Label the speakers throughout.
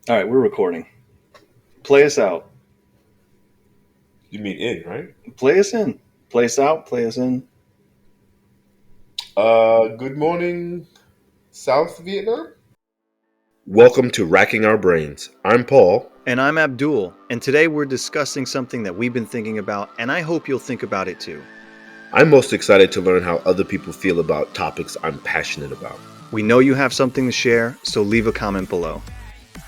Speaker 1: All right, we're recording. Play us out.
Speaker 2: You mean in, right?
Speaker 1: Play us in. Play us out. Play us in.
Speaker 2: Good morning, South Vietnam. Welcome to Racking Our Brains. I'm Paul.
Speaker 1: And I'm Abdul. And today we're discussing something that we've been thinking about, and I hope you'll think about it too.
Speaker 2: I'm most excited to learn how other people feel about topics I'm passionate about.
Speaker 1: We know you have something to share, so leave a comment below.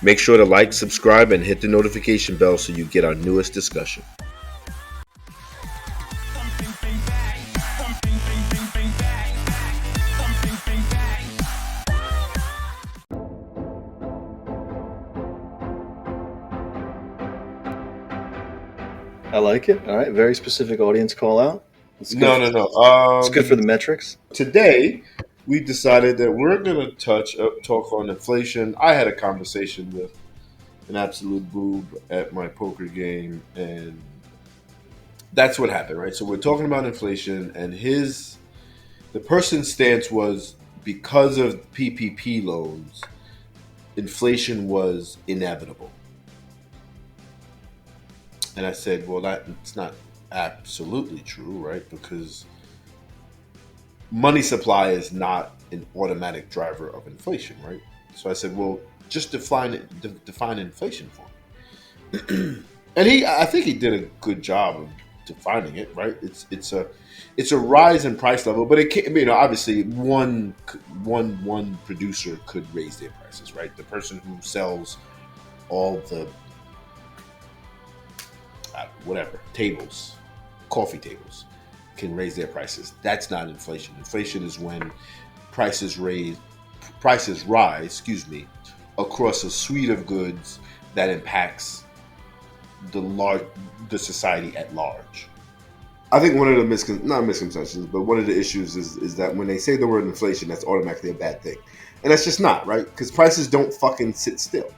Speaker 2: Make sure to like, subscribe, and hit the notification bell so you get our newest discussion.
Speaker 1: I like it. All right, very specific audience call out. It's good.
Speaker 2: No.
Speaker 1: It's good for the metrics.
Speaker 2: Today, we decided that we're going to talk on inflation. I had a conversation with an absolute boob at my poker game, and that's what happened, right? So we're talking about inflation, and the person's stance was because of PPP loans, inflation was inevitable. And I said, well, it's not absolutely true, right? Because money supply is not an automatic driver of inflation, right? So I said, well, just define inflation for me. And I think he did a good job of defining it, right? It's a rise in price level, but it can't, obviously one producer could raise their prices, right? The person who sells all the tables, coffee tables, can raise their prices. That's not inflation. Inflation is when prices rise, across a suite of goods that impacts the society at large. I think one of the not misconceptions, but one of the issues is that when they say the word inflation, that's automatically a bad thing, and that's just not right, because prices don't fucking sit still,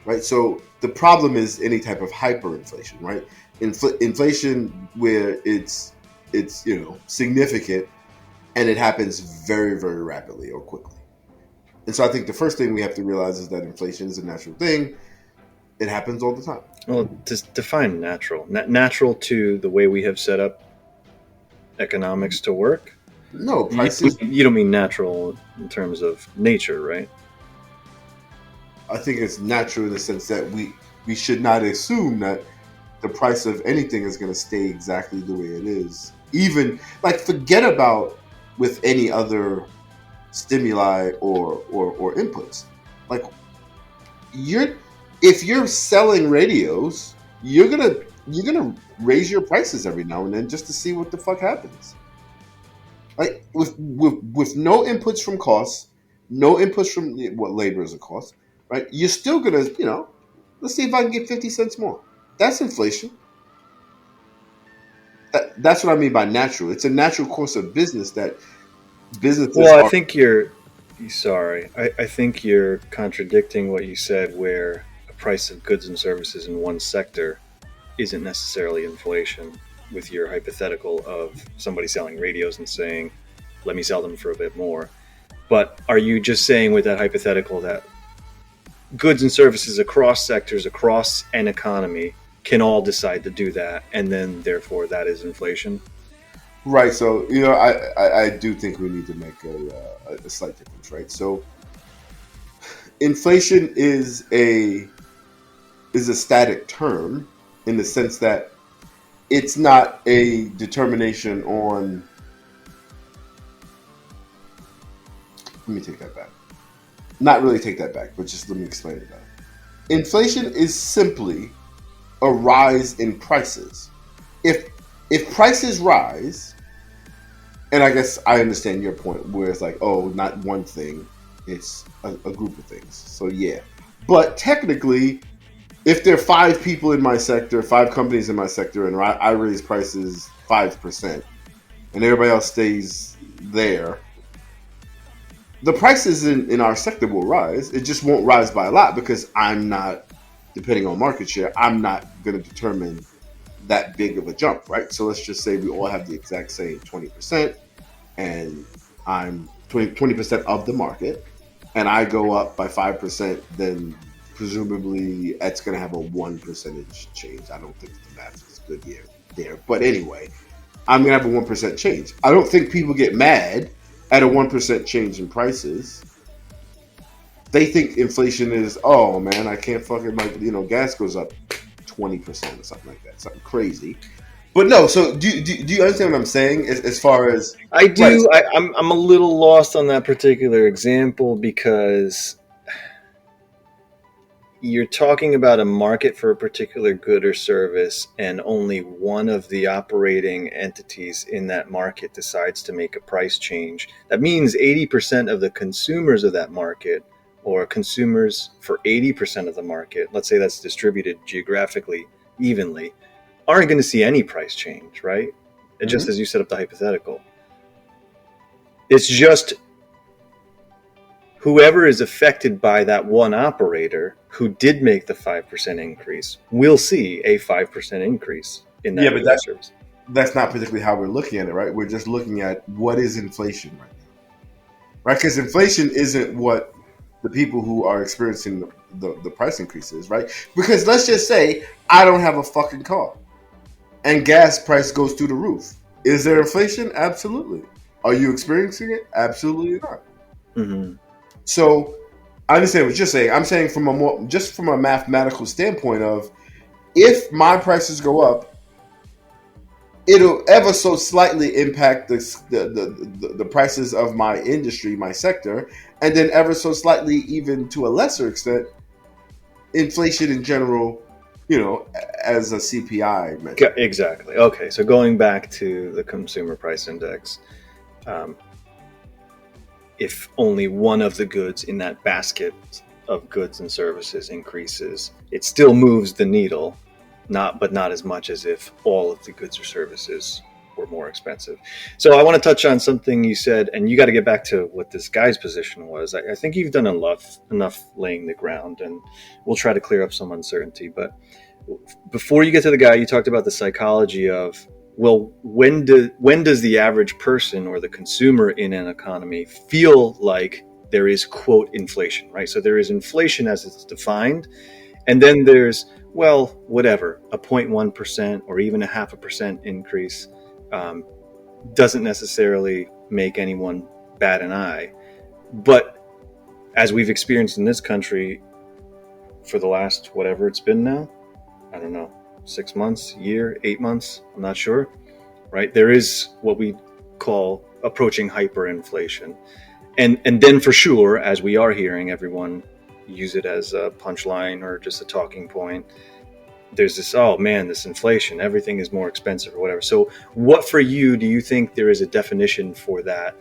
Speaker 2: right? So the problem is any type of hyperinflation, right? Inflation where it's significant and it happens very, very rapidly or quickly. And so I think the first thing we have to realize is that inflation is a natural thing. It happens all the time.
Speaker 1: Well, just define natural. Natural to the way we have set up economics to work.
Speaker 2: No, prices.
Speaker 1: You don't mean natural in terms of nature, right?
Speaker 2: I think it's natural in the sense that we should not assume that the price of anything is going to stay exactly the way it is. Even forget about with any other stimuli or inputs. If you're selling radios, you're gonna raise your prices every now and then just to see what the fuck happens. Like with no inputs from costs, no inputs from what labor is a cost, right? You're still gonna, let's see if I can get 50 cents more. That's inflation. That's what I mean by natural. It's a natural course of business that businesses.
Speaker 1: Well, I think you're sorry. I think you're contradicting what you said, where a price of goods and services in one sector isn't necessarily inflation, with your hypothetical of somebody selling radios and saying, let me sell them for a bit more. But are you just saying with that hypothetical that goods and services across sectors, across an economy, can all decide to do that, and then therefore that is inflation?
Speaker 2: Right. So, I do think we need to make a slight difference, right? So inflation is a static term in the sense that it's not a determination on. Let me take that back. Not really take that back, but just let me explain it better. Inflation is simply a rise in prices. If prices rise, and I guess I understand your point where it's like, oh, not one thing, it's a group of things. So yeah, but technically, if there are 5 people in my sector, 5 companies in my sector, and I raise prices 5%, and everybody else stays there, the prices in our sector will rise. It just won't rise by a lot because I'm not, depending on market share, I'm not going to determine that big of a jump, right? So let's just say we all have the exact same 20%, and I'm 20% of the market, and I go up by 5%, then presumably that's going to have a 1% change. I don't think the math is good here there, but anyway, I'm going to have a 1% change. I don't think people get mad at a 1% change in prices. They think inflation is, oh man, I can't fucking, like, gas goes up 20% or something like that, something crazy. But no, so do you understand what I'm saying as far as
Speaker 1: I
Speaker 2: right?
Speaker 1: do. I'm a little lost on that particular example because you're talking about a market for a particular good or service, and only one of the operating entities in that market decides to make a price change. That means 80% of the consumers of that market, or consumers for 80% of the market, let's say that's distributed geographically evenly, aren't going to see any price change, right? Just
Speaker 2: Mm-hmm.
Speaker 1: as you set up the hypothetical. It's just whoever is affected by that one operator who did make the 5% increase will see a 5% increase in
Speaker 2: Yeah,
Speaker 1: that
Speaker 2: but
Speaker 1: good or service.
Speaker 2: that's not particularly how we're looking at it, right? We're just looking at what is inflation right now, right? Because inflation isn't what the people who are experiencing the price increases, right? Because let's just say I don't have a fucking car and gas price goes through the roof. Is there inflation? Absolutely. Are you experiencing it? Absolutely not.
Speaker 1: Mm-hmm.
Speaker 2: So I understand what you're saying. I'm saying from a more just from a mathematical standpoint of if my prices go up, it'll ever so slightly impact the prices of my industry, my sector, and then ever so slightly, even to a lesser extent, inflation in general, as a CPI measure.
Speaker 1: Exactly. Okay, so going back to the consumer price index, um, if only one of the goods in that basket of goods and services increases, it still moves the needle, not as much as if all of the goods or services were more expensive. So I want to touch on something you said, and you got to get back to what this guy's position was. I think you've done enough laying the ground, and we'll try to clear up some uncertainty. But before you get to the guy, you talked about the psychology of, well, when does the average person or the consumer in an economy feel like there is, quote, inflation, right? So there is inflation as it's defined, and then there's, well, whatever, a 0.1% or even a 0.5% increase um, doesn't necessarily make anyone bat an eye. But as we've experienced in this country for the last, whatever it's been now, I don't know, 6 months, year, 8 months, I'm not sure, right? There is what we call approaching hyperinflation. And then for sure, as we are hearing everyone use it as a punchline or just a talking point, there's this, oh man, this inflation, everything is more expensive or whatever. So what for you do you think there is a definition for that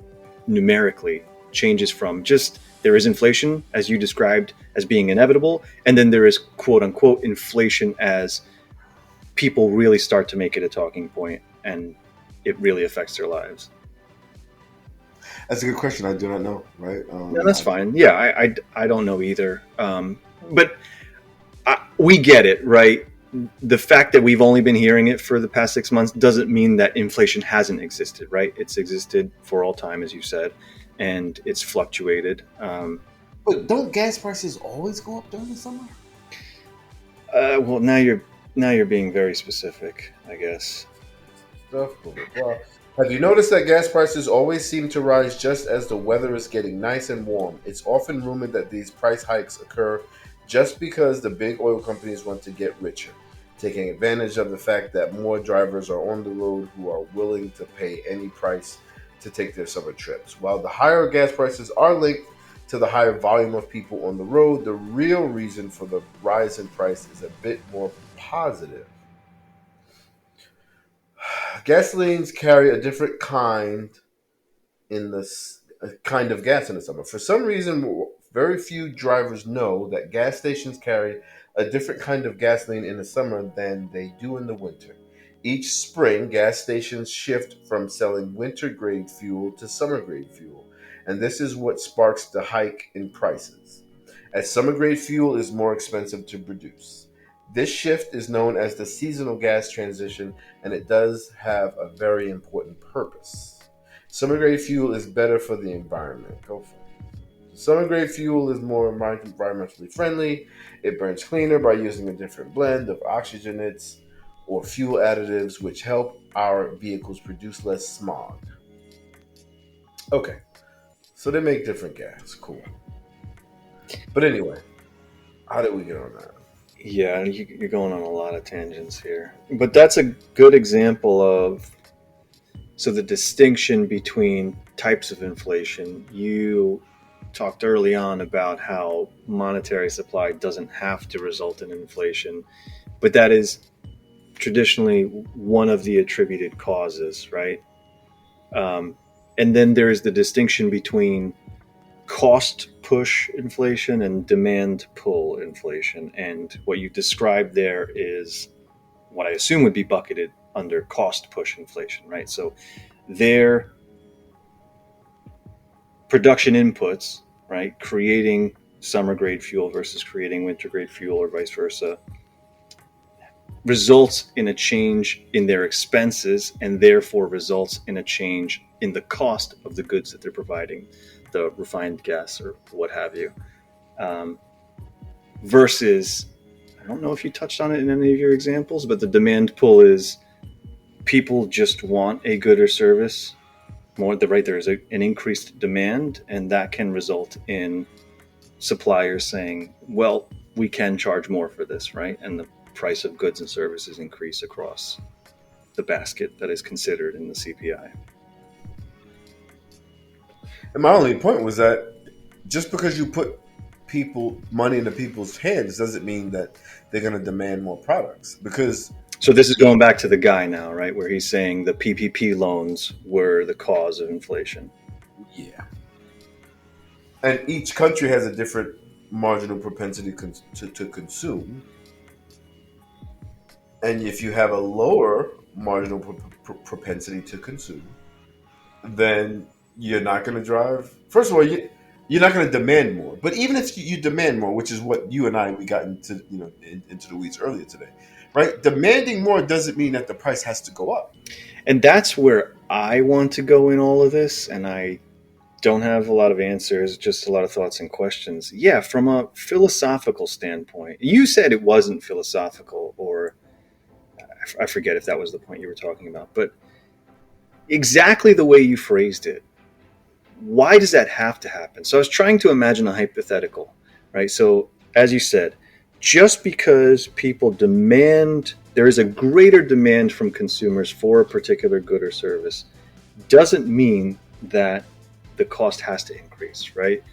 Speaker 1: numerically changes from just there is inflation as you described as being inevitable, and then there is, quote unquote, inflation as people really start to make it a talking point and it really affects their lives?
Speaker 2: That's a good question. I do not know. Right?
Speaker 1: No, that's fine. Yeah, I don't know either. But we get it, right? The fact that we've only been hearing it for the past 6 months doesn't mean that inflation hasn't existed, right? It's existed for all time, as you said, and it's fluctuated.
Speaker 2: But don't gas prices always go up during the summer?
Speaker 1: Well, now you're being very specific, I guess.
Speaker 2: Stuff. Blah, blah, blah. Have you noticed that gas prices always seem to rise just as the weather is getting nice and warm? It's often rumored that these price hikes occur just because the big oil companies want to get richer, taking advantage of the fact that more drivers are on the road who are willing to pay any price to take their summer trips. While the higher gas prices are linked to the higher volume of people on the road, the real reason for the rise in price is a bit more positive. Gasolines carry a different in the a kind of gas in the summer. For some reason, very few drivers know that gas stations carry a different kind of gasoline in the summer than they do in the winter. Each spring, gas stations shift from selling winter grade fuel to summer grade fuel, and this is what sparks the hike in prices, as summer grade fuel is more expensive to produce. This shift is known as the seasonal gas transition, and it does have a very important purpose. Summer grade fuel is better for the environment. Go for it. Summer grade fuel is more environmentally friendly. It burns cleaner by using a different blend of oxygenates or fuel additives, which help our vehicles produce less smog. Okay, so they make different gas. Cool. But anyway, how did we get on that?
Speaker 1: Yeah, you're going on a lot of tangents here, but that's a good example of the distinction between types of inflation. You talked early on about how monetary supply doesn't have to result in inflation, but that is traditionally one of the attributed causes, right? Um, and then there's the distinction between cost push inflation and demand pull inflation. And what you described there is what I assume would be bucketed under cost push inflation, right? So their production inputs, right, creating summer grade fuel versus creating winter grade fuel or vice versa, results in a change in their expenses and therefore results in a change in the cost of the goods that they're providing, the refined gas or what have you. Um, versus, I don't know if you touched on it in any of your examples, but the demand pull is people just want a good or service more. There's an increased demand, and that can result in suppliers saying, well, we can charge more for this, right? And the price of goods and services increase across the basket that is considered in the CPI.
Speaker 2: And my only point was that just because you put people money into people's hands doesn't mean that they're going to demand more products. Because
Speaker 1: so this is going back to the guy now, right, where he's saying the PPP loans were the cause of inflation.
Speaker 2: Yeah, and each country has a different marginal propensity to consume. And if you have a lower marginal propensity to consume, then you're not going to drive. First of all, you're not going to demand more. But even if you demand more, which is what you and we got into, into the weeds earlier today, right? Demanding more doesn't mean that the price has to go up.
Speaker 1: And that's where I want to go in all of this, and I don't have a lot of answers, just a lot of thoughts and questions. Yeah, from a philosophical standpoint, you said it wasn't philosophical, or I forget if that was the point you were talking about, but exactly the way you phrased it, why does that have to happen? So I was trying to imagine a hypothetical, right? So as you said, just because people demand, there is a greater demand from consumers for a particular good or service, doesn't mean that the cost has to increase, right?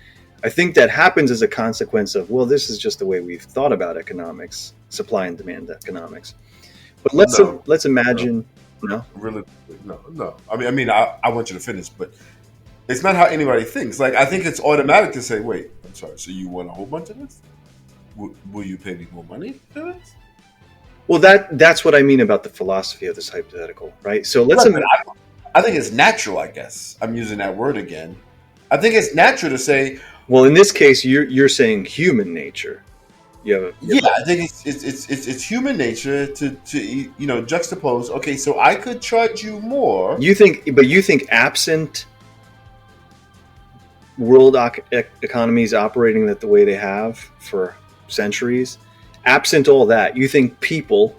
Speaker 1: I think that happens as a consequence of, well, this is just the way we've thought about economics, supply and demand economics. But let's imagine, no,
Speaker 2: really, no. I want you to finish, but it's not how anybody thinks. Like, I think it's automatic to say, wait, I'm sorry, so you want a whole bunch of this? Will you pay me more money for this?
Speaker 1: Well, that's what I mean about the philosophy of this hypothetical, right? So
Speaker 2: I think it's natural, I guess. I'm using that word again. I think it's natural to say.
Speaker 1: Well, in this case, you're saying human nature.
Speaker 2: I think it's human nature to juxtapose. Okay, so I could charge you more.
Speaker 1: You think absent world economies operating that the way they have for centuries, absent all that, you think people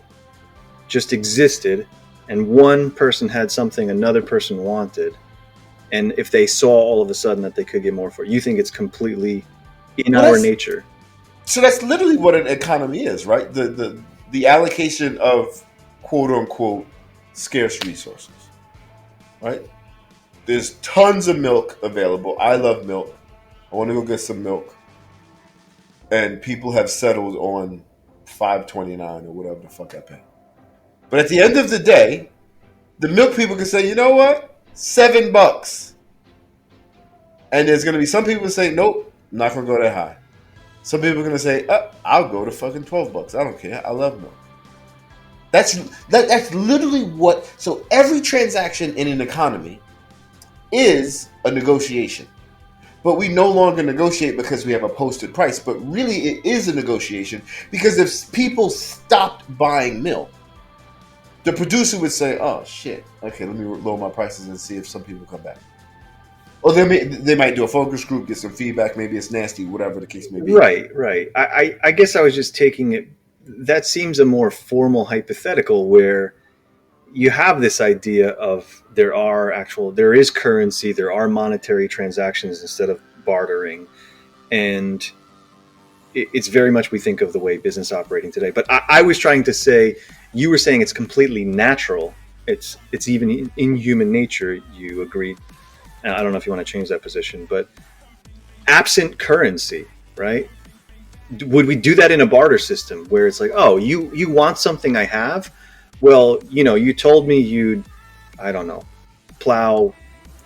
Speaker 1: just existed, and one person had something another person wanted, and if they saw all of a sudden that they could get more for it, you think it's completely in our nature.
Speaker 2: So that's literally what an economy is, right? The allocation of quote unquote scarce resources, right? There's tons of milk available. I love milk. I want to go get some milk. And people have settled on $5.29 or whatever the fuck I pay. But at the end of the day, the milk people can say, you know what? $7. And there's going to be some people who say, nope, I'm not going to go that high. Some people are going to say, I'll go to fucking $12. I don't care. I love milk. That's literally what. So every transaction in an economy is a negotiation. But we no longer negotiate because we have a posted price. But really, it is a negotiation because if people stopped buying milk, the producer would say, oh, shit. Okay, let me lower my prices and see if some people come back. Or they might do a focus group, get some feedback. Maybe it's nasty, whatever the case may be.
Speaker 1: Right, right. I guess I was just taking it. That seems a more formal hypothetical where you have this idea of there is currency, there are monetary transactions instead of bartering, and it's very much we think of the way business operating today. But I was trying to say, you were saying it's completely natural. It's even in human nature. You agreed. And I don't know if you want to change that position, but absent currency, right? Would we do that in a barter system where it's like, oh, you want something I have? Well, you told me you'd, I don't know, plow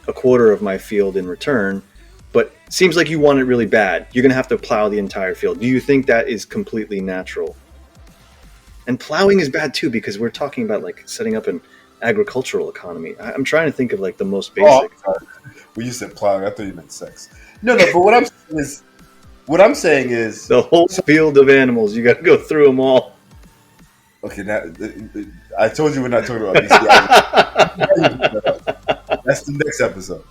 Speaker 1: a quarter of my field in return, but seems like you want it really bad. You're going to have to plow the entire field. Do you think that is completely natural? And plowing is bad too, because we're talking about like setting up an agricultural economy. I'm trying to think of like the most basic.
Speaker 2: Oh, well, you said plowing. I thought you meant sex. No, but what I'm saying is
Speaker 1: the whole field of animals. You got to go through them all.
Speaker 2: Okay, now I told you we're not talking about BCI. That's the next episode.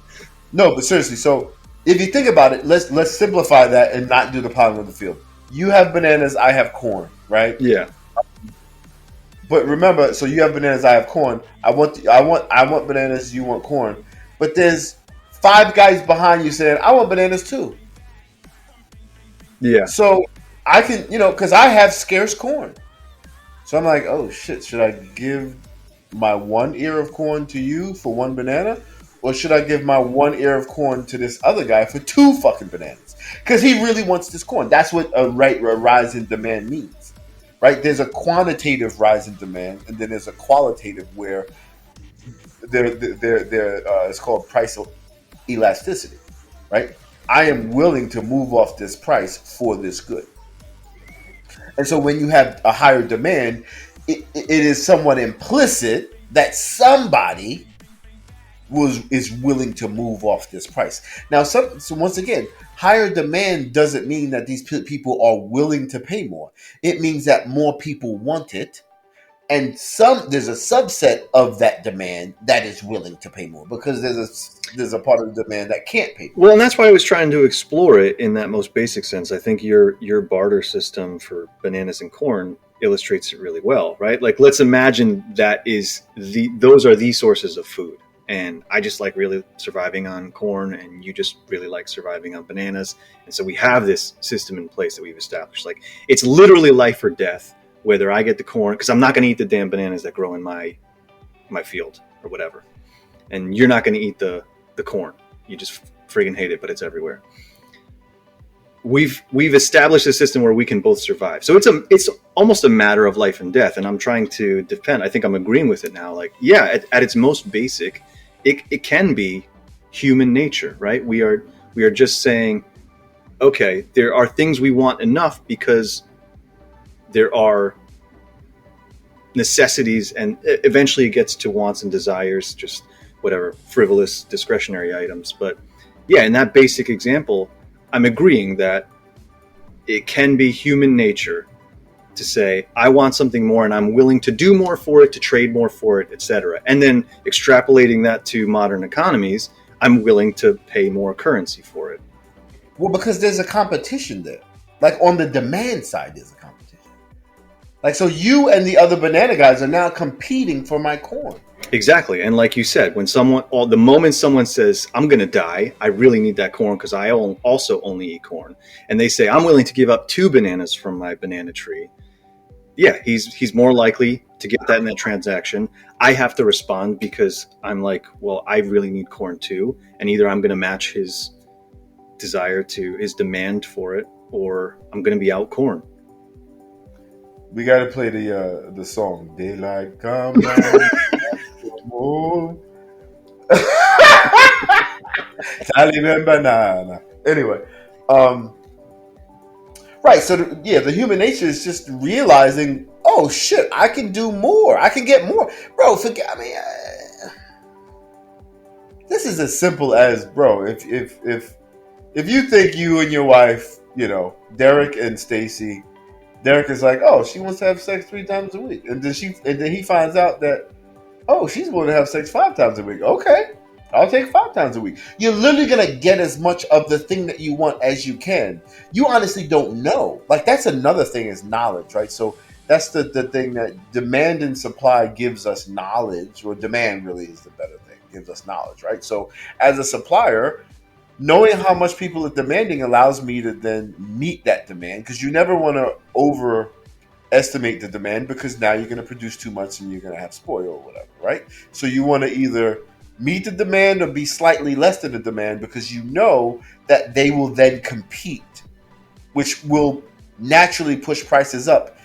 Speaker 2: No, but seriously, so if you think about it, let's simplify that and not do the plowing of the field. You have bananas, I have corn, right?
Speaker 1: Yeah.
Speaker 2: But remember, so you have bananas, I have corn. I want bananas, you want corn. But there's 5 guys behind you saying, I want bananas too.
Speaker 1: Yeah.
Speaker 2: So I can, because I have scarce corn. So I'm like, oh shit, should I give my 1 ear of corn to you for 1 banana? Or should I give my 1 ear of corn to this other guy for 2 fucking bananas? Because he really wants this corn. That's what a rise in demand means. Right? There's a quantitative rise in demand, and then there's a qualitative where it's called price elasticity. Right? I am willing to move off this price for this good. And so when you have a higher demand, it is somewhat implicit that somebody is willing to move off this price. Now, so once again, higher demand doesn't mean that these people are willing to pay more. It means that more people want it, and there's a subset of that demand that is willing to pay more, because there's a part of the demand that can't pay more.
Speaker 1: Well, and that's why I was trying to explore it in that most basic sense. I think your barter system for bananas and corn illustrates it really well, right? Like, let's imagine those are the sources of food. And I just like really surviving on corn, and you just really like surviving on bananas. And so we have this system in place that we've established. Like, it's literally life or death, whether I get the corn, because I'm not going to eat the damn bananas that grow in my field or whatever. And you're not going to eat the corn. You just friggin' hate it, but it's everywhere. We've established a system where we can both survive. So it's almost a matter of life and death. And I'm trying to defend. I think I'm agreeing with it now. Like, yeah, at its most basic, it can be human nature, right? We are just saying, okay, there are things we want enough because there are necessities, and eventually it gets to wants and desires, just whatever, frivolous discretionary items. But yeah, in that basic example, I'm agreeing that it can be human nature to say, I want something more and I'm willing to do more for it, to trade more for it, etc. And then extrapolating that to modern economies, I'm willing to pay more currency for it.
Speaker 2: Well, because there's a competition there. Like, on the demand side, there's a competition. Like, so you and the other banana guys are now competing for my corn.
Speaker 1: Exactly. And like you said, the moment someone says, I'm going to die, I really need that corn because I also only eat corn. And they say, I'm willing to give up 2 bananas from my banana tree. Yeah, he's more likely to get that in that transaction. I have to respond because I'm like, well, I really need corn too. And either I'm going to match his desire to his demand for it, or I'm going to be out corn.
Speaker 2: We got to play the song "Daylight Come Down." Taliban banana. Anyway, right. So the human nature is just realizing, oh shit, I can do more. I can get more, bro. Forget. I mean, this is as simple as, bro. If you think you and your wife, Derek and Stacy, Derek is like, oh, she wants to have sex 3 times a week, and then he finds out that, oh, she's willing to have sex 5 times a week. Okay, I'll take 5 times a week. You're literally gonna get as much of the thing that you want as you can. You honestly don't know. Like that's another thing is knowledge, right? So that's the thing that demand and supply gives us knowledge, or demand really is the better thing, gives us knowledge, right? So as a supplier, knowing how much people are demanding allows me to then meet that demand because you never want to overestimate the demand because now you're going to produce too much and you're going to have spoil or whatever, right? So you want to either meet the demand or be slightly less than the demand because you know that they will then compete, which will naturally push prices up.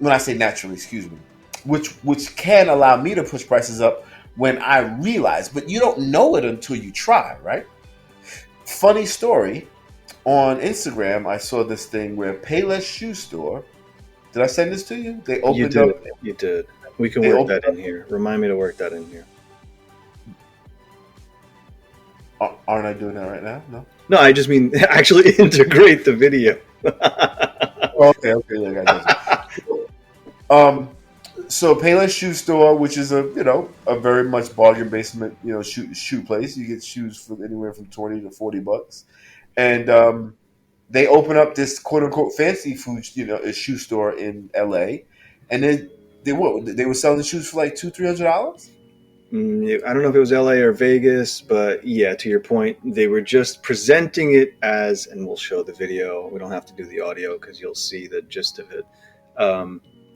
Speaker 2: When I say naturally, excuse me, which can allow me to push prices up when I realize, but you don't know it until you try, right? Funny story, on Instagram, I saw this thing where Payless Shoe Store. Did I send this to you? They
Speaker 1: You
Speaker 2: opened up.
Speaker 1: did. You did. We can
Speaker 2: They
Speaker 1: work
Speaker 2: opened
Speaker 1: that in here. Remind me to work that in here.
Speaker 2: up. Aren't I doing that right now? No.
Speaker 1: No, I just mean actually integrate the video.
Speaker 2: Oh, okay. Okay. Yeah, I got you. So Payless Shoe Store, which is a very much bargain basement shoe place. You get shoes for anywhere from 20 to 40 bucks, and they open up this quote unquote fancy food a shoe store in L.A. and they were selling shoes for like $200-300.
Speaker 1: I don't know if it was LA or Vegas, but yeah, to your point, they were just presenting it as, and we'll show the video. We don't have to do the audio because you'll see the gist of it.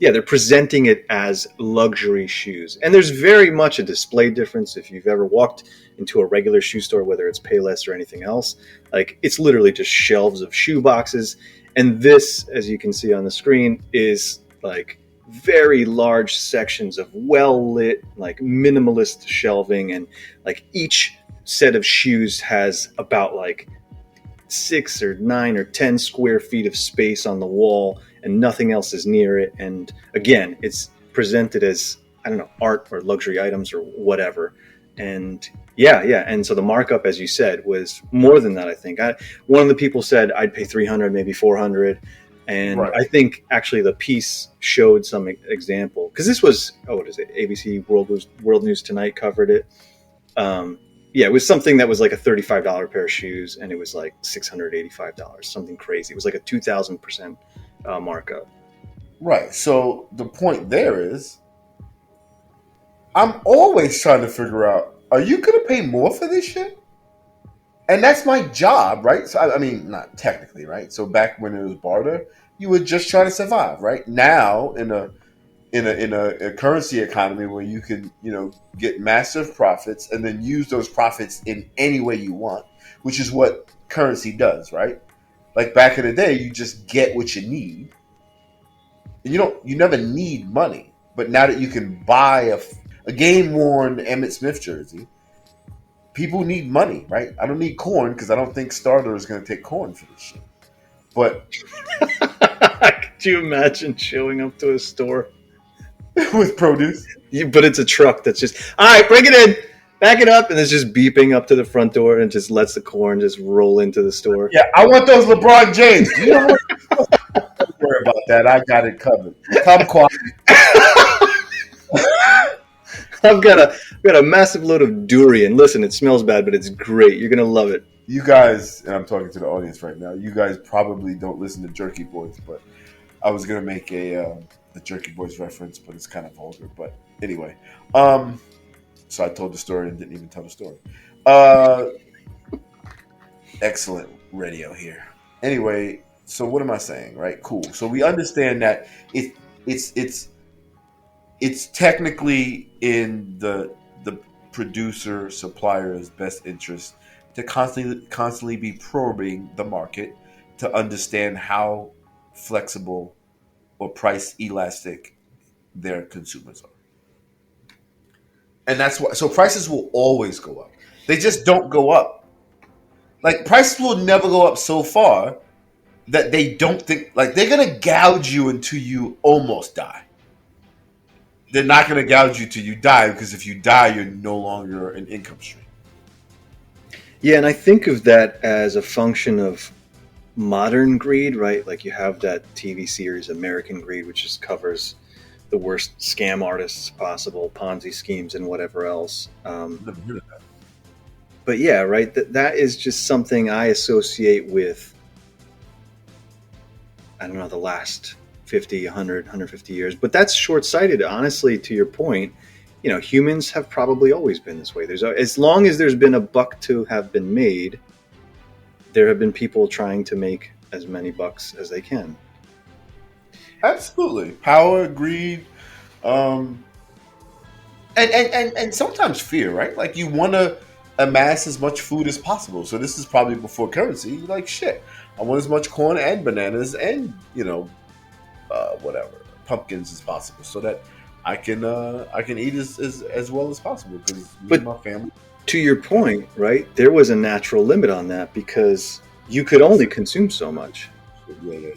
Speaker 1: Yeah, they're presenting it as luxury shoes. And there's very much a display difference if you've ever walked into a regular shoe store, whether it's Payless or anything else. Like, it's literally just shelves of shoe boxes. And this, as you can see on the screen, is like very large sections of well lit, like minimalist shelving, and like each set of shoes has about like 6 or 9 or 10 square feet of space on the wall, and nothing else is near it. And again, it's presented as, I don't know, art or luxury items or whatever. And yeah. And so the markup, as you said, was more than that. I think one of the people said I'd pay 300, maybe 400. And
Speaker 2: Right.
Speaker 1: I think actually the piece showed some example, because this was, what is it? ABC World News Tonight covered it. Yeah, it was something that was like a $35 pair of shoes, and it was like $685, something crazy. It was like a 2,000% markup.
Speaker 2: Right. So the point there is, I'm always trying to figure out: are you going to pay more for this shit? And that's my job, right? So I mean, not technically, right? So back when it was barter, you were just trying to survive, right? Now in a currency economy where you can get massive profits and then use those profits in any way you want, which is what currency does, right? Like back in the day, you just get what you need, and you never need money. But now that you can buy a game worn Emmett Smith jersey, people need money, right? I don't need corn because I don't think Starter is going to take corn for this shit. But
Speaker 1: Could you imagine showing up to a store?
Speaker 2: with produce,
Speaker 1: But it's a truck that's just, all right, bring it in, back it up, and it's just beeping up to the front door and just lets the corn just roll into the store.
Speaker 2: yeah, I want those LeBron James. You know what? Don't worry about that. I got it covered. Come quiet.
Speaker 1: I've got a massive load of durian. Listen, it smells bad, but it's great. You're gonna love it.
Speaker 2: You guys, and I'm talking to the audience right now. You guys probably don't listen to Jerky Boys, but I was gonna make a Jerky Boys reference, but it's kind of vulgar. But anyway, so I told the story and didn't even tell the story. Excellent radio here. Anyway, so what am I saying? Right, cool. So we understand that it's it's technically in the producer supplier's best interest to constantly be probing the market to understand how flexible or price elastic their consumers are. And that's why, so prices will always go up. They just don't go up. Like prices will never go up so far that they don't think, like, they're gonna gouge you until you almost die. They're not gonna gouge you till you die, because if you die, you're no longer an income stream.
Speaker 1: Yeah, and I think of that as a function of modern greed, right? Like you have that TV series American Greed, which just covers the worst scam artists possible, Ponzi schemes, and whatever else.
Speaker 2: Never heard of that.
Speaker 1: But yeah, right. That is just something I associate with, I don't know, the last 50, 100, 150 years. But that's short sighted, honestly, to your point. Humans have probably always been this way. As long as there's been a buck to have been made, there have been people trying to make as many bucks as they can.
Speaker 2: Absolutely, power, greed, um, and sometimes fear, right? Like you want to amass as much food as possible. So this is probably before currency. You're like, shit, I want as much corn and bananas and whatever pumpkins as possible, so that I can eat as well as possible because me and
Speaker 1: But
Speaker 2: my family.
Speaker 1: to your point, right, there was a natural limit on that because you could only consume so much.
Speaker 2: Yeah.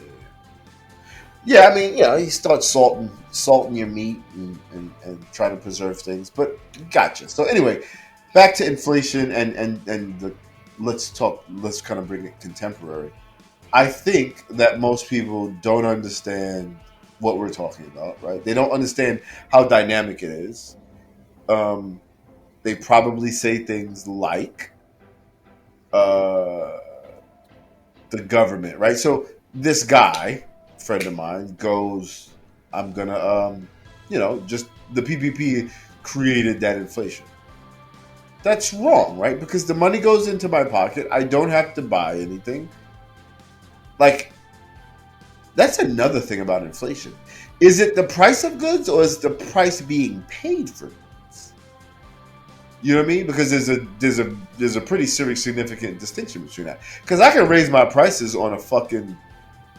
Speaker 2: Yeah, I mean, you start salting your meat and trying to preserve things, but gotcha. So anyway, back to inflation and let's kind of bring it contemporary. I think that most people don't understand what we're talking about, right? They don't understand how dynamic it is. Um, they probably say things like uh, the government, right? So this guy, friend of mine, goes, "I'm gonna, just the PPP created that inflation." That's wrong, right? Because the money goes into my pocket. I don't have to buy anything. Like that's another thing about inflation. Is it the price of goods or is the price being paid for goods? You know what I mean? Because there's a pretty serious significant distinction between that. Because I can raise my prices on a fucking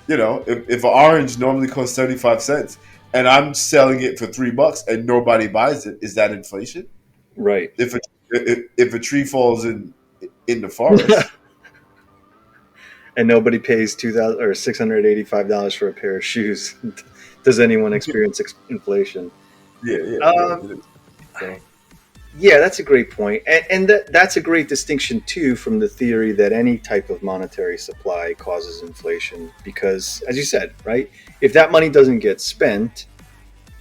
Speaker 2: if an orange normally costs 75 cents and I'm selling it for $3 and nobody buys it, is that inflation?
Speaker 1: Right.
Speaker 2: If a tree falls in the forest,
Speaker 1: And nobody pays $2,685 for a pair of shoes. Does anyone experience inflation?
Speaker 2: yeah.
Speaker 1: Um,
Speaker 2: So
Speaker 1: yeah, that's a great point, and that's a great distinction too from the theory that any type of monetary supply causes inflation. Because, as you said, right, if that money doesn't get spent,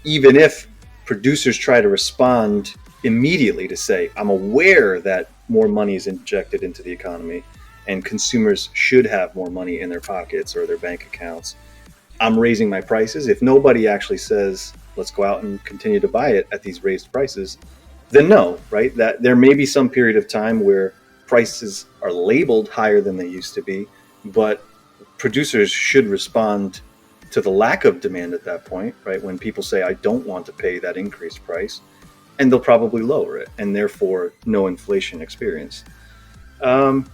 Speaker 1: even if producers try to respond immediately to say, I'm aware that more money is injected into the economy and consumers should have more money in their pockets or their bank accounts, I'm raising my prices. If nobody actually says, let's go out and continue to buy it at these raised prices, then no, right? That there may be some period of time where prices are labeled higher than they used to be, but producers should respond to the lack of demand at that point, right? When people say, I don't want to pay that increased price, and they'll probably lower it, and therefore no inflation experienced. Um,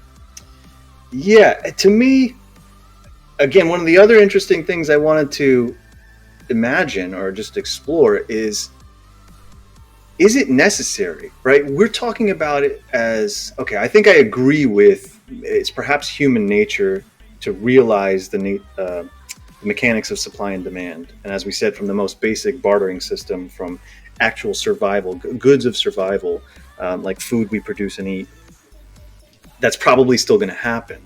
Speaker 1: yeah, to me, again, one of the other interesting things I wanted to imagine or just explore is it necessary, right? We're talking about it as, okay, I think I agree with it's perhaps human nature to realize the mechanics of supply and demand. And as we said, from the most basic bartering system, from actual survival, goods of survival, like food we produce and eat, that's probably still going to happen.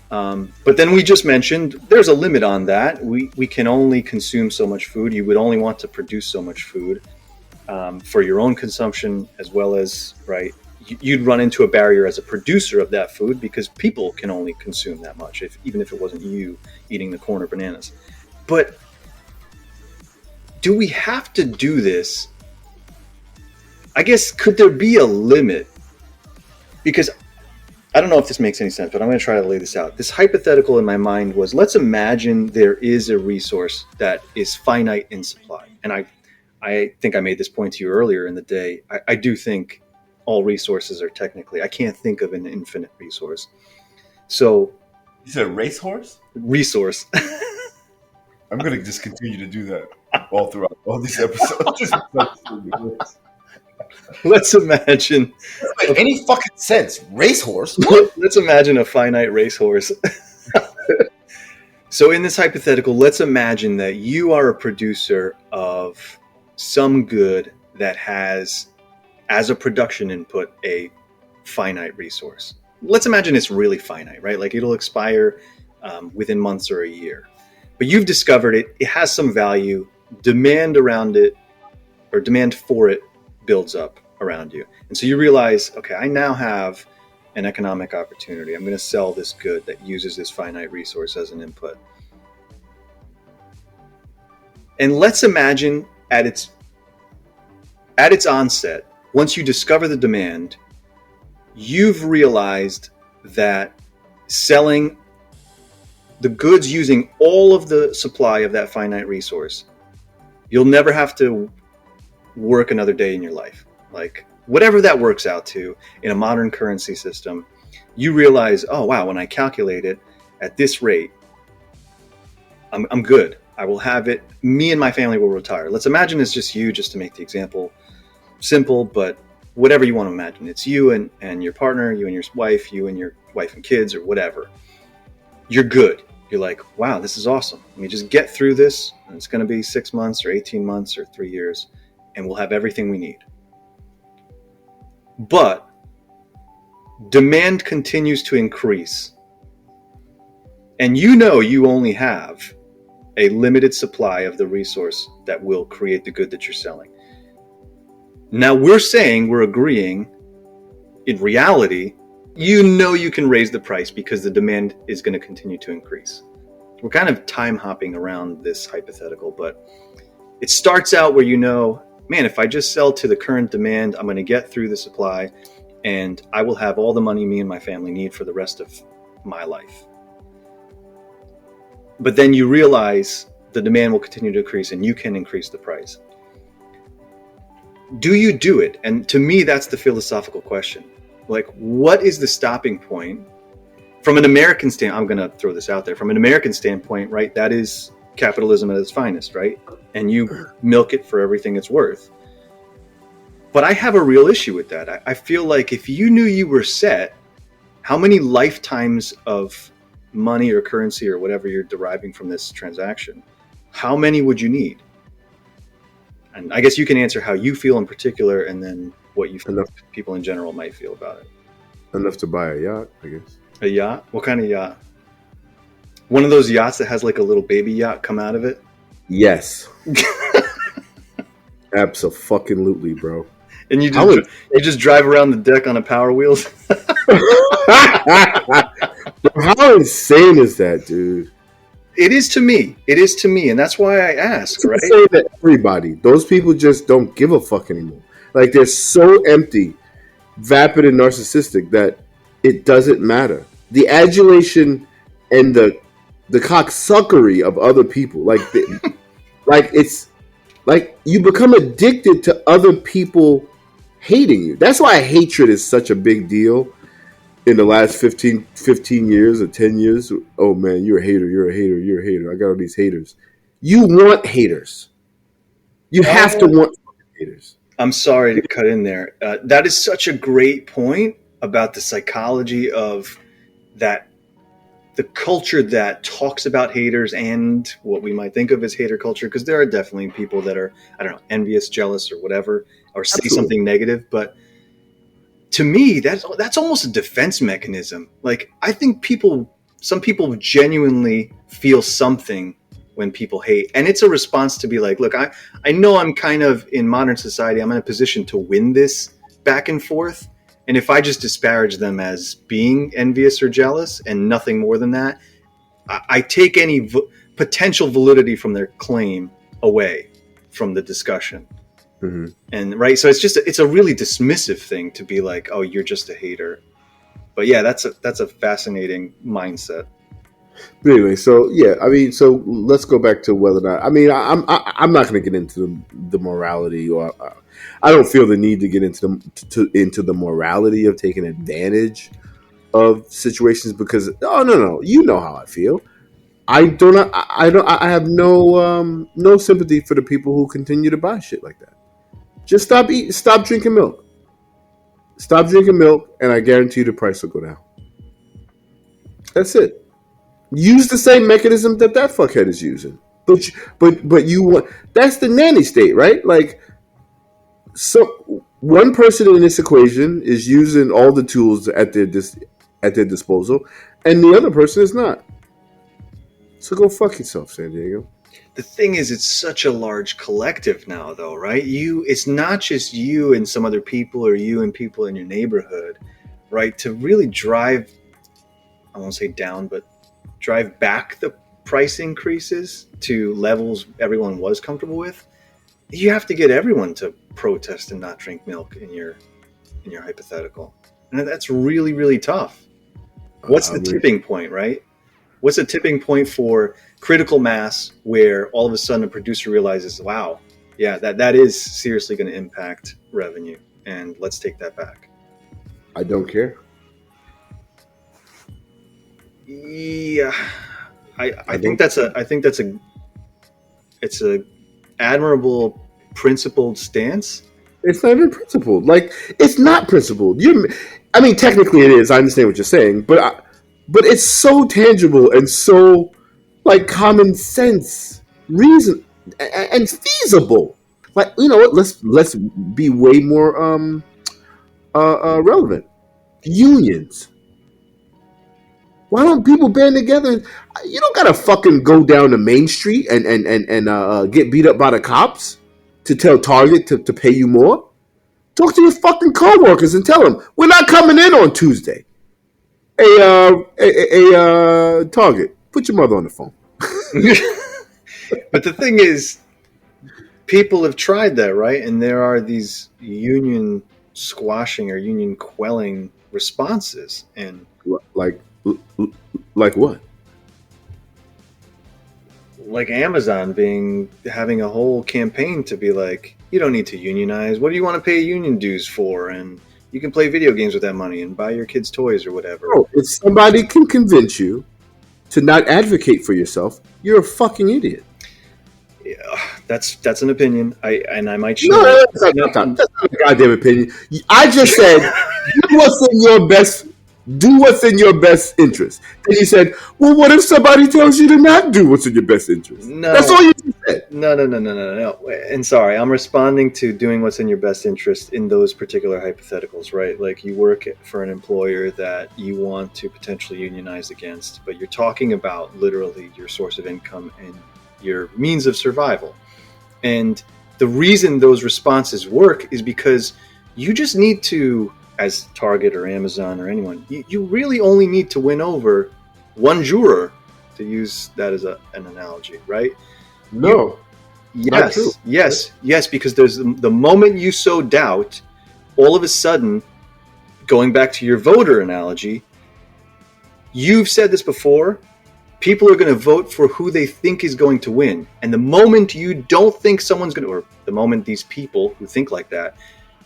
Speaker 1: But then we just mentioned there's a limit on that. We can only consume so much food. You would only want to produce so much food for your own consumption, as well as, right, you'd run into a barrier as a producer of that food because people can only consume that much, even if it wasn't you eating the corn or bananas. But do we have to do this? I guess, could there be a limit? Because I don't know if this makes any sense, but I'm going to try to lay this out. This hypothetical in my mind was, let's imagine there is a resource that is finite in supply. And I think I made this point to you earlier in the day. I do think all resources are technically, I can't think of an infinite resource. So,
Speaker 2: you said racehorse?
Speaker 1: resource.
Speaker 2: I'm going to just continue to do that all throughout all these episodes.
Speaker 1: Let's imagine.
Speaker 2: Doesn't make any fucking sense. Racehorse?
Speaker 1: Let's imagine a finite racehorse. So, in this hypothetical, let's imagine that you are a producer of some good that has, as a production input, a finite resource. Let's imagine it's really finite, right? Like it'll expire within months or a year. But you've discovered it, it has some value, demand around it, or demand for it builds up around you. And so you realize, okay, I now have an economic opportunity. I'm going to sell this good that uses this finite resource as an input. And let's imagine at its onset, once you discover the demand, you've realized that selling the goods using all of the supply of that finite resource, you'll never have to work another day in your life. Like whatever that works out to in a modern currency system, you realize, oh wow, when I calculate it at this rate, I'm good. I will have it. Me and my family will retire. Let's imagine it's just you, just to make the example simple, but whatever you want to imagine. It's you and your partner, you and your wife, you and your wife and kids, or whatever. You're good. You're like, wow, this is awesome. Let me just get through this. And it's going to be 6 months or 18 months or 3 years, and we'll have everything we need. But demand continues to increase. And you know you only have a limited supply of the resource that will create the good that you're selling. Now we're agreeing, in reality, you know you can raise the price because the demand is going to continue to increase. We're kind of time hopping around this hypothetical, but it starts out where you know, man, if I just sell to the current demand, I'm going to get through the supply and I will have all the money me and my family need for the rest of my life. But then you realize the demand will continue to increase and you can increase the price. Do you do it? And to me, that's the philosophical question. Like, what is the stopping point? From an American standpoint, I'm going to throw this out there. From an American standpoint, right, that is capitalism at its finest, right? And you milk it for everything it's worth. But I have a real issue with that. I feel like if you knew you were set, how many lifetimes of money or currency or whatever you're deriving from this transaction, how many would you need? And I guess you can answer how you feel in particular, and then what you feel people in general might feel about it.
Speaker 2: Enough to buy a yacht, I guess.
Speaker 1: A yacht? What kind of yacht? One of those yachts that has like a little baby yacht come out of it?
Speaker 2: Yes. Absolutely, bro.
Speaker 1: And you just drive around the deck on a Power Wheels?
Speaker 2: How insane is that, dude?
Speaker 1: It is to me. It is to me, and that's why I ask, right?
Speaker 2: Say that everybody, those people just don't give a fuck anymore. Like they're so empty, vapid, and narcissistic that it doesn't matter. The adulation and the cocksuckery of other people, like it's like you become addicted to other people hating you. That's why hatred is such a big deal in the last 15 years or 10 years. Oh man, you're a hater, you're a hater, you're a hater. I got all these haters. You want haters. You have to want haters.
Speaker 1: I'm sorry to cut in there. That is such a great point about the psychology of that, the culture that talks about haters and what we might think of as hater culture, because there are definitely people that are, I don't know, envious, jealous, or whatever, or say something negative. But to me, that's almost a defense mechanism. Like, I think some people genuinely feel something when people hate, and it's a response to be like, look, I know I'm kind of, in modern society, I'm in a position to win this back and forth, and if I just disparage them as being envious or jealous and nothing more than that, I take any potential validity from their claim away from the discussion. Mm-hmm. And right, so it's a really dismissive thing to be like, oh, you're just a hater. But yeah, that's a fascinating mindset.
Speaker 2: But anyway, so yeah, I mean, so let's go back to whether or not. I mean, I'm not going to get into the morality, or I don't feel the need to get into the morality of taking advantage of situations, because no, you know how I feel. I have no sympathy for the people who continue to buy shit like that. Just stop drinking milk. Stop drinking milk, and I guarantee you the price will go down. That's it. Use the same mechanism that fuckhead is using, but you want, that's the nanny state, right? Like, so one person in this equation is using all the tools at their disposal, and the other person is not. So go fuck yourself, San Diego.
Speaker 1: The thing is, it's such a large collective now, though, right? It's not just you and some other people, or you and people in your neighborhood. right, to really drive, I won't say down, but drive back the price increases to levels everyone was comfortable with, you have to get everyone to protest and not drink milk in your hypothetical. And that's really, really tough. What's the tipping point, right? What's the tipping point for critical mass where all of a sudden a producer realizes, wow, yeah, that is seriously going to impact revenue, and let's take that back.
Speaker 2: I don't care.
Speaker 1: Yeah, I think that's a it's a admirable principled stance.
Speaker 2: It's not even principled. Like, it's not principled. I mean, technically it is. I understand what you're saying, but it's so tangible and so like common sense, reason, and feasible. Like, you know what? Let's be way more relevant. Unions. Why don't people band together? You don't gotta fucking go down to Main Street and get beat up by the cops to tell Target to pay you more. Talk to your fucking coworkers and tell them we're not coming in on Tuesday. Target, put your mother on the phone.
Speaker 1: But the thing is, people have tried that, right? And there are these union squashing or union quelling responses, and
Speaker 2: like what?
Speaker 1: Like Amazon having a whole campaign to be like, you don't need to unionize. What do you want to pay union dues for? And you can play video games with that money and buy your kids toys or whatever.
Speaker 2: Oh, if somebody can convince you to not advocate for yourself, you're a fucking idiot.
Speaker 1: Yeah, that's an opinion. I might share.
Speaker 2: No, that's not a goddamn opinion. I just said do what's in your best. Do what's in your best interest. And you said, well, what if somebody tells you to not do what's in your best interest?
Speaker 1: No,
Speaker 2: that's all you said.
Speaker 1: No. And sorry, I'm responding to doing what's in your best interest in those particular hypotheticals, right? Like you work for an employer that you want to potentially unionize against, but you're talking about literally your source of income and your means of survival. And the reason those responses work is because you just need to, as Target or Amazon or anyone, you really only need to win over one juror, to use that as an analogy, right?
Speaker 2: No.
Speaker 1: Yes, because there's the moment you sow doubt, all of a sudden, going back to your voter analogy, you've said this before, people are going to vote for who they think is going to win. And the moment you don't think someone's going to, or the moment these people who think like that,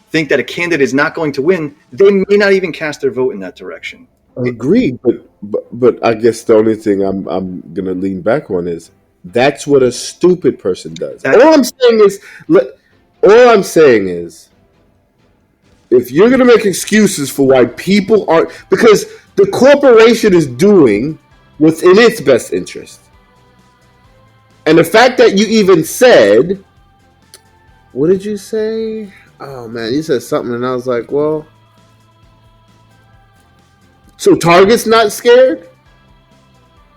Speaker 1: think that a candidate is not going to win, they may not even cast their vote in that direction.
Speaker 2: Agreed, but I guess the only thing I'm gonna lean back on is that's what a stupid person does. All I'm saying is, if you're gonna make excuses for why people aren't, because the corporation is doing what's in its best interest, and the fact that you even said, what did you say? Oh man, you said something, and I was like, well, so Target's not scared,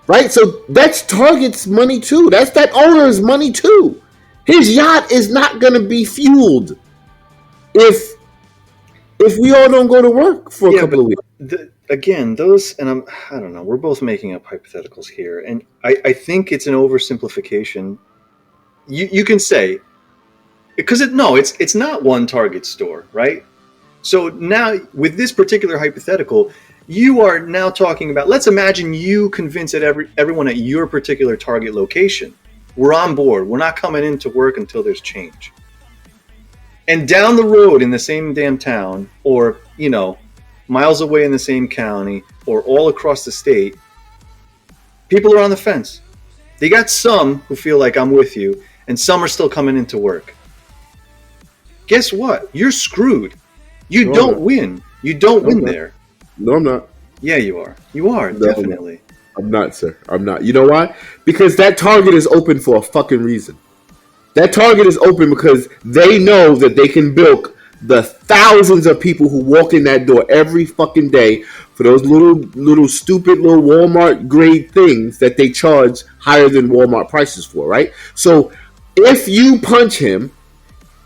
Speaker 2: right? So that's Target's money too. That's that owner's money too. His yacht is not going to be fueled if we all don't go to work for a couple of weeks.
Speaker 1: Again, those, and I don't know, we're both making up hypotheticals here, and I think it's an oversimplification. You can say, because it's not one Target store, right? So now with this particular hypothetical, you are now talking about, let's imagine you convince everyone at your particular Target location, we're on board, we're not coming into work until there's change. And down the road in the same damn town, or, miles away in the same county, or all across the state, people are on the fence. They got some who feel like I'm with you, and some are still coming into work. Guess what? You're screwed. You don't win. You don't win there.
Speaker 2: No, I'm not.
Speaker 1: Yeah, you are. You are, no, definitely.
Speaker 2: I'm not, sir. I'm not. You know why? Because that Target is open for a fucking reason. That Target is open because they know that they can bilk the thousands of people who walk in that door every fucking day for those little stupid little Walmart grade things that they charge higher than Walmart prices for, right? So if you punch him,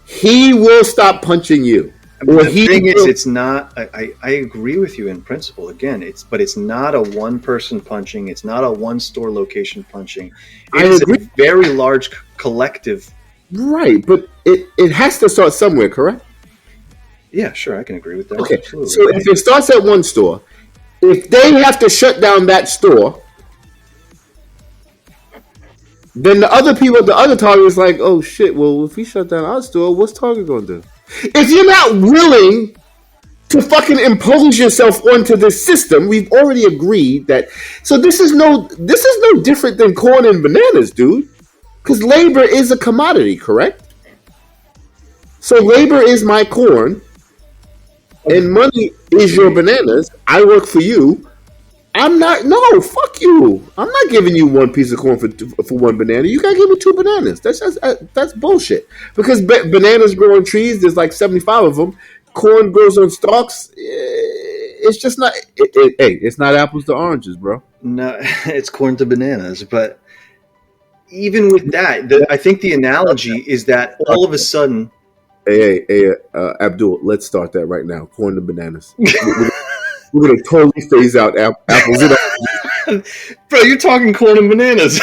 Speaker 2: he will stop punching you. or
Speaker 1: The
Speaker 2: he
Speaker 1: thing is,
Speaker 2: will,
Speaker 1: it's not. I agree with you in principle. Again, it's not a one person punching. It's not a one store location punching.
Speaker 2: I
Speaker 1: It is a
Speaker 2: agree,
Speaker 1: very large collective.
Speaker 2: right? But it has to start somewhere, correct?
Speaker 1: Yeah, sure, I can agree with that.
Speaker 2: Okay,
Speaker 1: Absolutely.
Speaker 2: so if it starts at one store, if they have to shut down that store, then the other people at the other Target is like, oh shit, well, if we shut down our store, what's Target going to do? If you're not willing to fucking impose yourself onto this system, we've already agreed that. So this is no different than corn and bananas, dude. Because labor is a commodity, correct? So labor is my corn, and money is your
Speaker 1: Agreed.
Speaker 2: bananas. I work for you. I'm not. No, fuck you. I'm not giving you one piece of corn for one banana. You gotta give me two bananas. That's bullshit. Because bananas grow on trees. There's like 75 of them. Corn grows on stalks. It's just not. Hey, it's not apples to oranges, bro.
Speaker 1: No, it's corn to bananas. But even with that, I think the analogy is that all of a sudden,
Speaker 2: Abdul, let's start that right now. Corn to bananas. We're gonna totally phase out apples and
Speaker 1: bro, you're talking corn and bananas.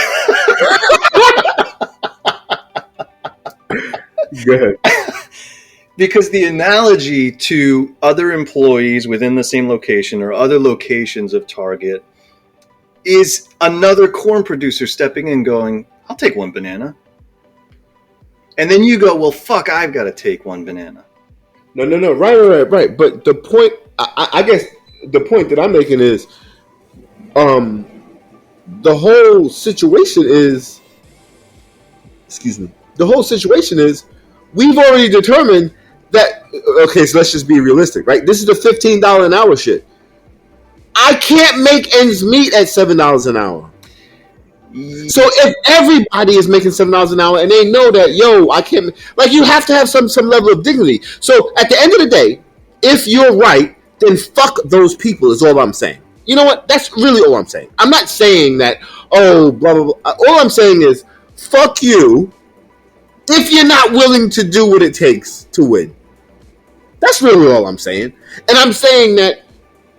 Speaker 2: go ahead.
Speaker 1: Because the analogy to other employees within the same location or other locations of Target is another corn producer stepping in and going, I'll take one banana. And then you go, well, fuck, I've got to take one banana.
Speaker 2: No. Right. But the point, I guess, the point that I'm making is, the whole situation is, excuse me, the whole situation is, we've already determined that. Okay, so let's just be realistic, right? This is the $15 an hour shit. I can't make ends meet at $7 an hour. So if everybody is making $7 an hour and they know that, yo, I can't, like, you have to have some level of dignity. So at the end of the day, if you're right, then fuck those people is all I'm saying. You know what? That's really all I'm saying. I'm not saying that, oh, blah, blah, blah. All I'm saying is, fuck you if you're not willing to do what it takes to win. That's really all I'm saying. And I'm saying that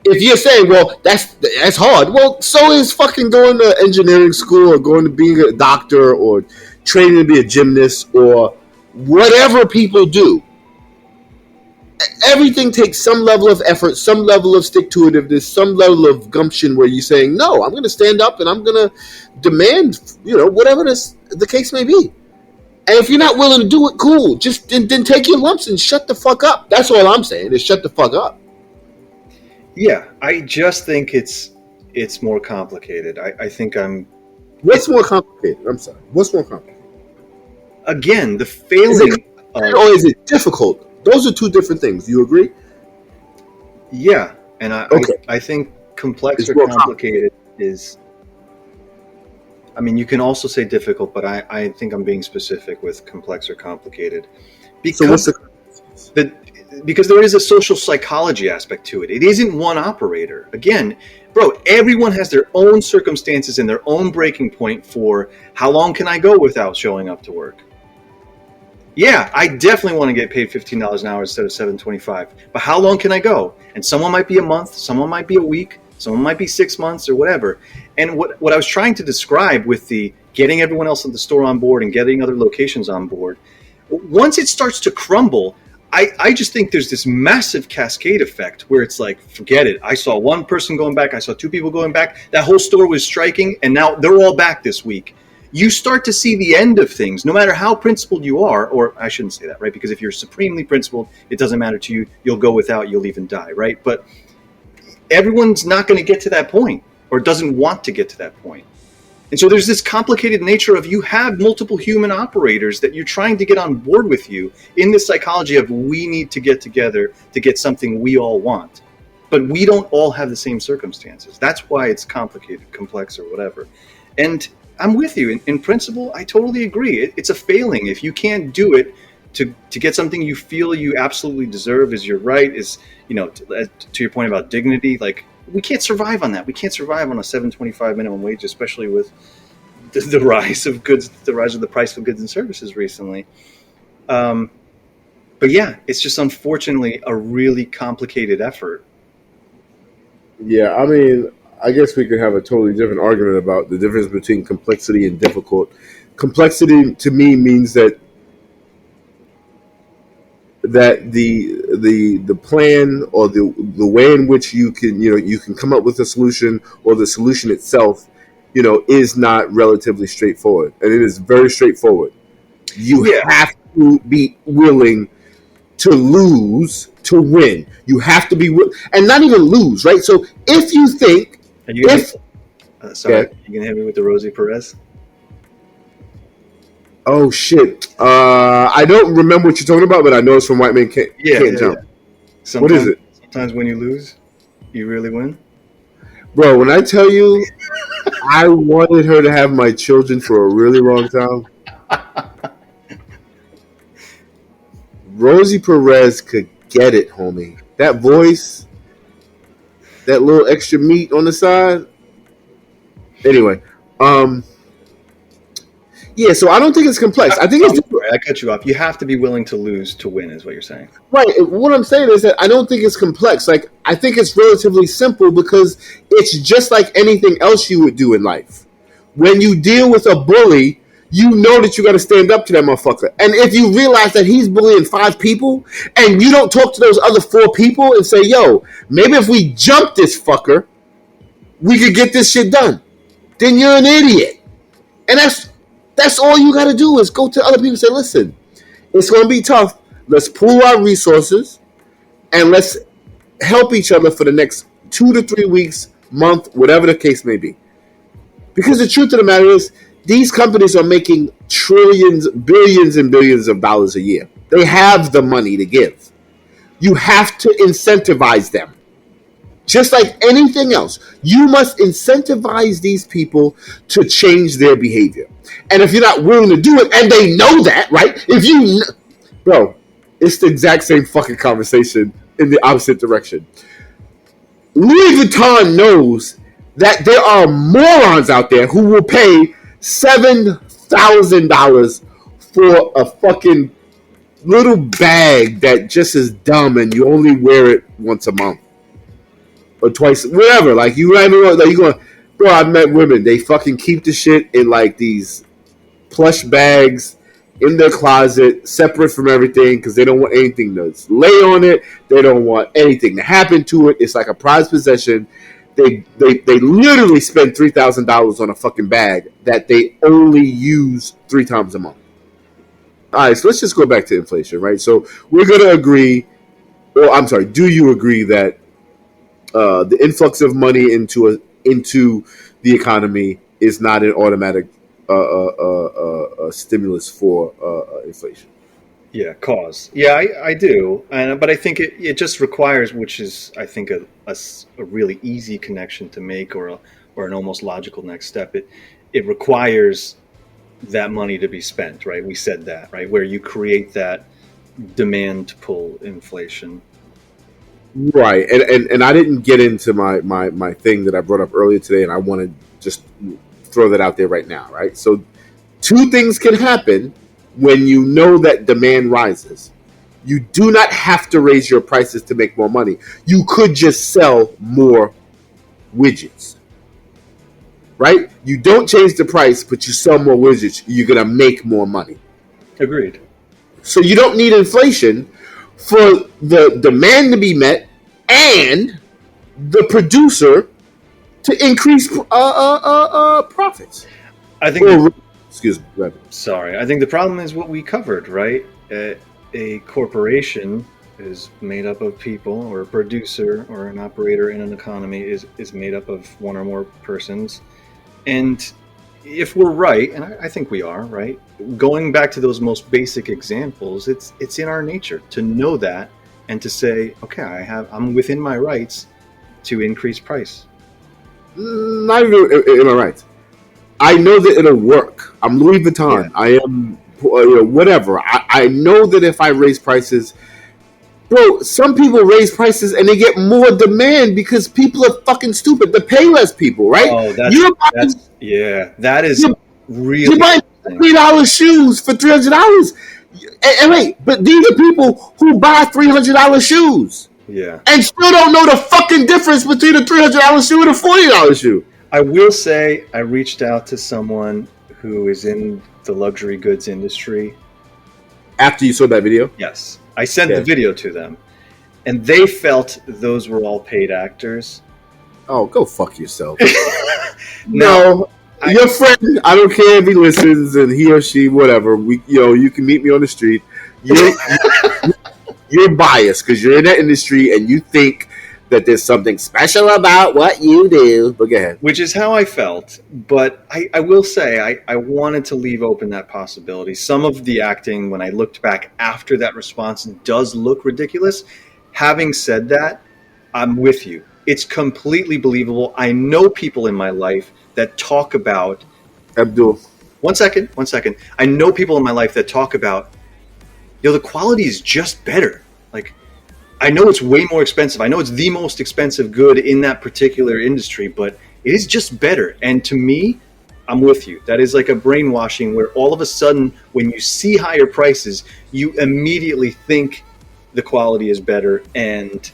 Speaker 2: if you're saying, well, that's hard, well, so is fucking going to engineering school or going to being a doctor or training to be a gymnast or whatever people do. Everything takes some level of effort, some level of stick-to-itiveness, some level of gumption where you're saying, no, I'm going to stand up and I'm going to demand, whatever the case may be. And if you're not willing to do it, cool. Just then take your lumps and shut the fuck up. That's all I'm saying is shut the fuck up.
Speaker 1: Yeah, I just think it's more complicated. I think
Speaker 2: What's more complicated? I'm sorry. What's more complicated?
Speaker 1: Again, the failing
Speaker 2: or is it difficult? Those are two different things. You agree?
Speaker 1: Yeah, and
Speaker 2: Okay.
Speaker 1: I think complex
Speaker 2: It's
Speaker 1: or
Speaker 2: more
Speaker 1: complicated is. I mean, you can also say difficult, but I think I'm being specific with complex or complicated
Speaker 2: So what's
Speaker 1: because because there is a social psychology aspect to it. It isn't one operator. Again, bro, everyone has their own circumstances and their own breaking point for how long can I go without showing up to work. Yeah, I definitely want to get paid $15 an hour instead of $7.25. But how long can I go? And someone might be a month, someone might be a week, someone might be 6 months or whatever. And what I was trying to describe with the getting everyone else at the store on board and getting other locations on board, once it starts to crumble, I just think there's this massive cascade effect where it's like, forget it. I saw one person going back. I saw two people going back. That whole store was striking, and now they're all back this week. You start to see the end of things, no matter how principled you are, or I shouldn't say that, right? Because if you're supremely principled, it doesn't matter to you. You'll go without, you'll even die, right? But everyone's not going to get to that point or doesn't want to get to that point. And so there's this complicated nature of you have multiple human operators that you're trying to get on board with you in this psychology of we need to get together to get something we all want. But we don't all have the same circumstances. That's why it's complicated, complex, or whatever. And I'm with you. In principle, I totally agree. It's a failing. If you can't do it to get something you feel you absolutely deserve is your right, is, to your point about dignity, like, we can't survive on that. We can't survive on a $7.25 minimum wage, especially with the rise of goods, the rise of the price of goods and services recently. But yeah, it's just unfortunately a really complicated effort.
Speaker 2: Yeah, I mean, I guess we could have a totally different argument about the difference between complexity and difficult. Complexity to me means that the plan or the way in which you can come up with a solution, or the solution itself, is not relatively straightforward, and it is very straightforward. You
Speaker 1: Yeah.
Speaker 2: have to be willing to lose to win. You have to be and not even lose, right? So if you think
Speaker 1: Are you gonna
Speaker 2: if
Speaker 1: sorry,
Speaker 2: yeah,
Speaker 1: you gonna hit me with the Rosie Perez?
Speaker 2: oh shit, I don't remember what you're talking about, but I know it's from White Man
Speaker 1: Yeah,
Speaker 2: Can't
Speaker 1: yeah, yeah.
Speaker 2: Jump. What is
Speaker 1: Sometimes,
Speaker 2: it,
Speaker 1: sometimes when you lose, you really win.
Speaker 2: bro? When I tell you, I wanted her to have my children for a really long time. Rosie Perez could get it, homie. That voice, that little extra meat on the side. Anyway, um, yeah. So I don't think it's complex. I think
Speaker 1: I'm
Speaker 2: it's
Speaker 1: sorry, I cut you off. You have to be willing to lose to win, is what you're saying.
Speaker 2: right. What I'm saying is that I don't think it's complex. Like, I think it's relatively simple because it's just like anything else you would do in life. When you deal with a bully, you know that you got to stand up to that motherfucker. And if you realize that he's bullying 5 people, and you don't talk to those other 4 people and say, "Yo, maybe if we jump this fucker, we could get this shit done," then you're an idiot. And that's all you got to do is go to other people and say, "Listen, it's going to be tough. Let's pool our resources and let's help each other for the next 2 to 3 weeks, month, whatever the case may be." Because the truth of the matter is, these companies are making trillions, billions, and billions of dollars a year. They have the money to give. You have to incentivize them. Just like anything else, you must incentivize these people to change their behavior. And if you're not willing to do it, and they know that, right? Bro, it's the exact same fucking conversation in the opposite direction. Louis Vuitton knows that there are morons out there who will pay $7,000 for a fucking little bag that just is dumb, and you only wear it once a month or twice, whatever. Like, you know what I mean? Like, you going, bro? I've met women. They fucking keep the shit in like these plush bags in their closet, separate from everything, because they don't want anything to lay on it. They don't want anything to happen to it. It's like a prized possession. They literally spend $3,000 on a fucking bag that they only use 3 times a month. All right, so let's just go back to inflation, right? So we're going to agree. Well, I'm sorry. Do you agree that the influx of money into the economy is not an automatic stimulus for inflation?
Speaker 1: Yeah, cause. Yeah, I do, but I think it just requires, which is I think a really easy connection to make, or an almost logical next step. It requires that money to be spent, right? We said that, right? Where you create that demand pull inflation.
Speaker 2: Right, and I didn't get into my thing that I brought up earlier today, and I want to just throw that out there right now, right? So, 2 things can happen when you know that demand rises. You do not have to raise your prices to make more money. You could just sell more widgets, right? You don't change the price, but you sell more widgets. You're gonna make more money.
Speaker 1: Agreed.
Speaker 2: So you don't need inflation for the demand to be met and the producer to increase profits.
Speaker 1: I think the,
Speaker 2: Excuse me. Revenue.
Speaker 1: sorry. I think the problem is what we covered, right? A corporation is made up of people, or a producer or an operator in an economy is made up of one or more persons. And if we're right, and I think we are, right? Going back to those most basic examples, it's in our nature to know that and to say, okay, I'm within my rights to increase price.
Speaker 2: Not even in my rights. I know that it'll work. I'm Louis Vuitton.
Speaker 1: Yeah.
Speaker 2: I am, whatever. I know that if I raise prices, bro, some people raise prices and they get more demand because people are fucking stupid. They pay less people, right?
Speaker 1: Oh, that is
Speaker 2: you're,
Speaker 1: really
Speaker 2: you're buying $3 shoes for $300. And wait, but these are people who buy $300 shoes
Speaker 1: Yeah.
Speaker 2: and still don't know the fucking difference between a $300 shoe and a $40 shoe.
Speaker 1: I will say I reached out to someone who is in the luxury goods industry.
Speaker 2: After you saw that video?
Speaker 1: Yes. I sent the video to them, and they felt those were all paid actors.
Speaker 2: Oh, go fuck yourself.
Speaker 1: Now,
Speaker 2: your friend, I don't care if he listens and he or she, whatever. You can meet me on the street. You're biased because you're in that industry and you think that there's something special about what you do. But go ahead.
Speaker 1: which is how I felt, but I will say I wanted to leave open that possibility. Some of the acting, when I looked back after that response, does look ridiculous. Having said that, I'm with you. It's completely believable. I know people in my life that talk about...
Speaker 2: Abdul.
Speaker 1: One second. I know people in my life that talk about, the quality is just better. Like, I know it's way more expensive. I know it's the most expensive good in that particular industry, but it is just better. And to me, I'm with you. That is like a brainwashing where all of a sudden, when you see higher prices, you immediately think the quality is better and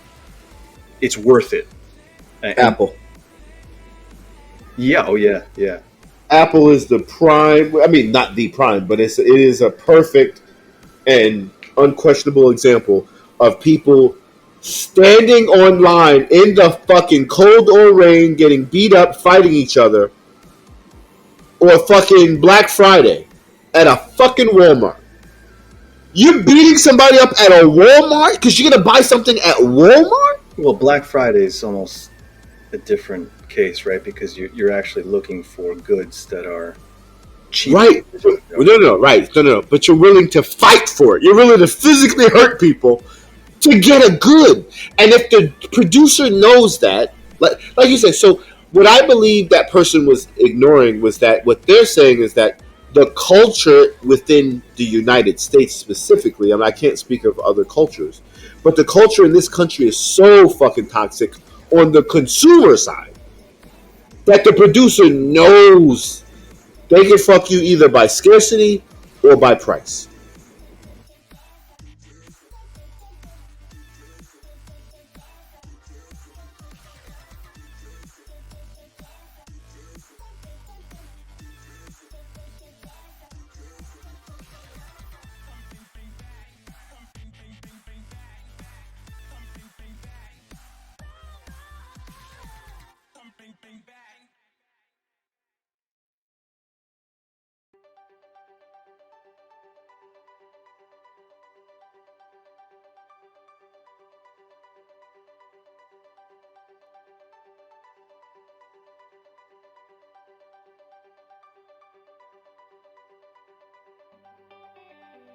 Speaker 1: it's worth it.
Speaker 2: Apple.
Speaker 1: Yeah. Oh, yeah.
Speaker 2: Apple is the prime. I mean, not the prime, but it is a perfect and unquestionable example of people standing online in the fucking cold or rain, getting beat up, fighting each other, or fucking Black Friday at a fucking Walmart. You're beating somebody up at a Walmart because you're gonna buy something at Walmart?
Speaker 1: Well, Black Friday is almost a different case, right? Because you're actually looking for goods that are cheap.
Speaker 2: Right. No. But you're willing to fight for it. You're willing to physically hurt people to get a good. And if the producer knows that, like you said, so what I believe that person was ignoring was that what they're saying is that the culture within the United States specifically, I can't speak of other cultures, but the culture in this country is so fucking toxic on the consumer side that the producer knows they can fuck you either by scarcity or by price.